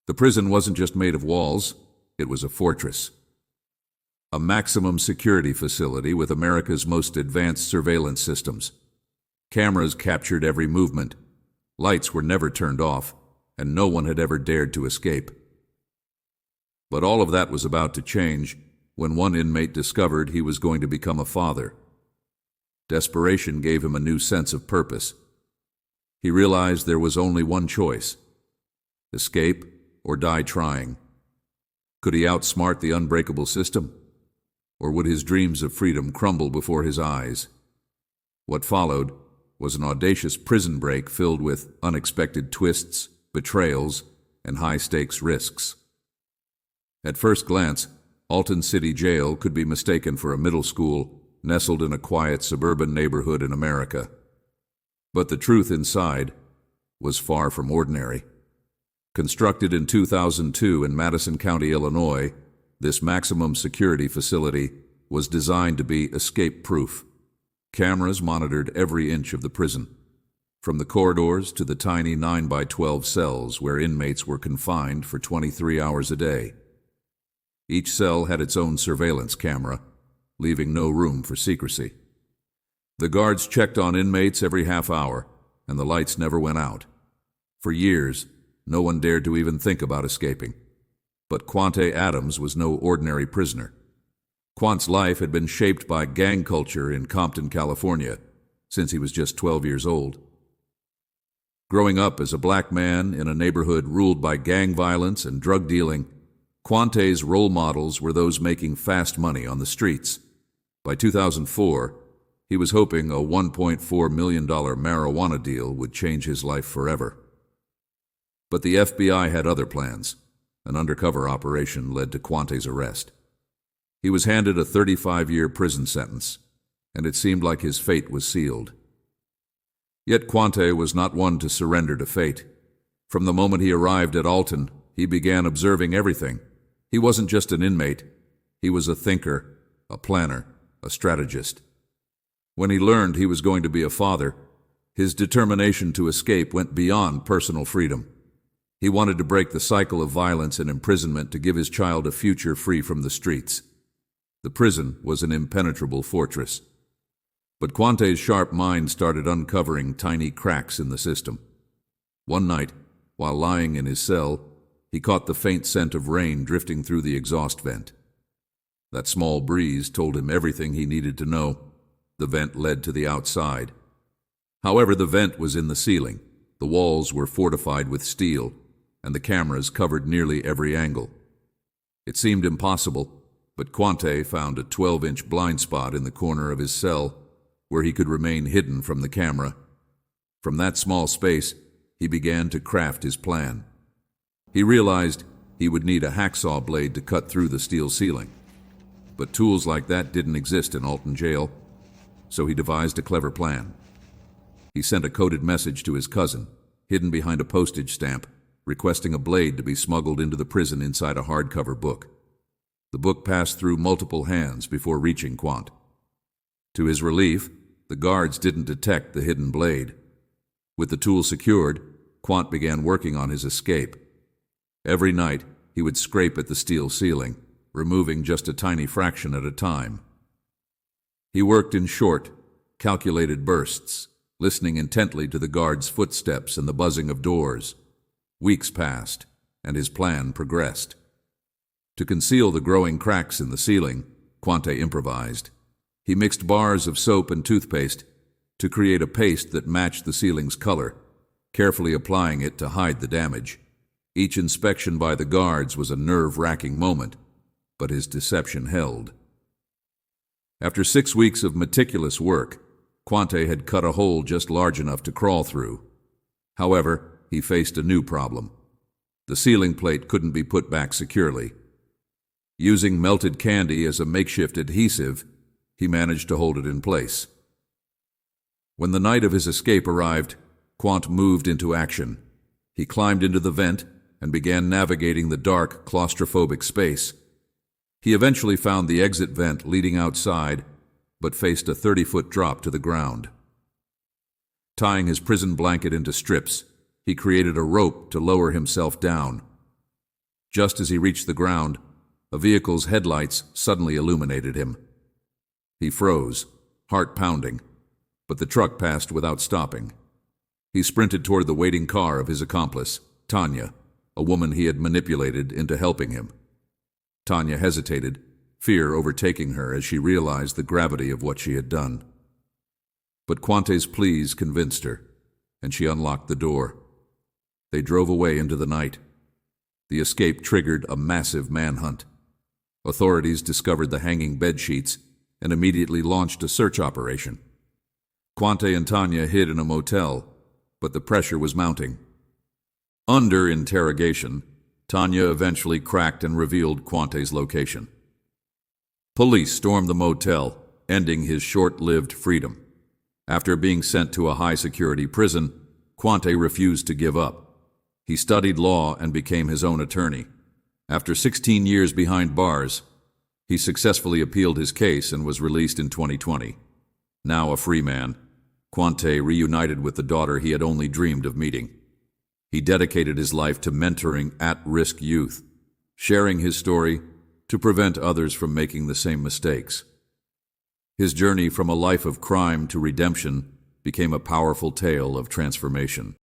The prison wasn't just made of walls, it was a fortress. A maximum security facility with America's most advanced surveillance systems. Cameras captured every movement. Lights were never turned off, and no one had ever dared to escape. But all of that was about to change when one inmate discovered he was going to become a father. Desperation gave him a new sense of purpose. He realized there was only one choice: escape or die trying. Could he outsmart the unbreakable system? Or would his dreams of freedom crumble before his eyes? What followed was an audacious prison break filled with unexpected twists, betrayals, and high-stakes risks. At first glance, Alton City Jail could be mistaken for a middle school nestled in a quiet suburban neighborhood in America. But the truth inside was far from ordinary. Constructed in 2002 in Madison County, Illinois, this maximum security facility was designed to be escape-proof. Cameras monitored every inch of the prison, from the corridors to the tiny 9x12 cells where inmates were confined for 23 hours a day. Each cell had its own surveillance camera, leaving no room for secrecy. The guards checked on inmates every half hour, and the lights never went out. For years, no one dared to even think about escaping. But Quawntay Adams was no ordinary prisoner. Quant's life had been shaped by gang culture in Compton, California, since he was just 12 years old. Growing up as a black man in a neighborhood ruled by gang violence and drug dealing, Quawntay's role models were those making fast money on the streets. By 2004, he was hoping a $1.4 million marijuana deal would change his life forever. But the FBI had other plans. An undercover operation led to Quawntay's arrest. He was handed a 35-year prison sentence, and it seemed like his fate was sealed. Yet Quawntay was not one to surrender to fate. From the moment he arrived at Alton, he began observing everything. He wasn't just an inmate. He was a thinker, a planner, a strategist. When he learned he was going to be a father, his determination to escape went beyond personal freedom. He wanted to break the cycle of violence and imprisonment to give his child a future free from the streets. The prison was an impenetrable fortress. But Quawntay's sharp mind started uncovering tiny cracks in the system. One night, while lying in his cell, he caught the faint scent of rain drifting through the exhaust vent. That small breeze told him everything he needed to know. The vent led to the outside. However, the vent was in the ceiling. The walls were fortified with steel, and the cameras covered nearly every angle. It seemed impossible, but Quawntay found a 12-inch blind spot in the corner of his cell where he could remain hidden from the camera. From that small space, he began to craft his plan. He realized he would need a hacksaw blade to cut through the steel ceiling. But tools like that didn't exist in Alton Jail, so he devised a clever plan. He sent a coded message to his cousin, hidden behind a postage stamp, requesting a blade to be smuggled into the prison inside a hardcover book. The book passed through multiple hands before reaching Quawnt. To his relief, the guards didn't detect the hidden blade. With the tool secured, Quawnt began working on his escape. Every night, he would scrape at the steel ceiling, removing just a tiny fraction at a time. He worked in short, calculated bursts, listening intently to the guards' footsteps and the buzzing of doors. Weeks passed, and his plan progressed. To conceal the growing cracks in the ceiling, Quawntay improvised. He mixed bars of soap and toothpaste to create a paste that matched the ceiling's color, carefully applying it to hide the damage. Each inspection by the guards was a nerve-wracking moment, but his deception held. After 6 weeks of meticulous work, Quawntay had cut a hole just large enough to crawl through. However, he faced a new problem. The ceiling plate couldn't be put back securely. Using melted candy as a makeshift adhesive, he managed to hold it in place. When the night of his escape arrived, Quawnt moved into action. He climbed into the vent and began navigating the dark, claustrophobic space. He eventually found the exit vent leading outside, but faced a 30-foot drop to the ground. Tying his prison blanket into strips, he created a rope to lower himself down. Just as he reached the ground, a vehicle's headlights suddenly illuminated him. He froze, heart pounding, but the truck passed without stopping. He sprinted toward the waiting car of his accomplice, Tanya, a woman he had manipulated into helping him. Tanya hesitated, fear overtaking her as she realized the gravity of what she had done. But Quawntay's pleas convinced her, and she unlocked the door. They drove away into the night. The escape triggered a massive manhunt. Authorities discovered the hanging bed sheets and immediately launched a search operation. Quawntay and Tanya hid in a motel, but the pressure was mounting. Under interrogation, Tanya eventually cracked and revealed Quawntay's location. Police stormed the motel, ending his short-lived freedom. After being sent to a high-security prison, Quawntay refused to give up. He studied law and became his own attorney. After 16 years behind bars, he successfully appealed his case and was released in 2020. Now a free man, Quawntay reunited with the daughter he had only dreamed of meeting. He dedicated his life to mentoring at-risk youth, sharing his story to prevent others from making the same mistakes. His journey from a life of crime to redemption became a powerful tale of transformation.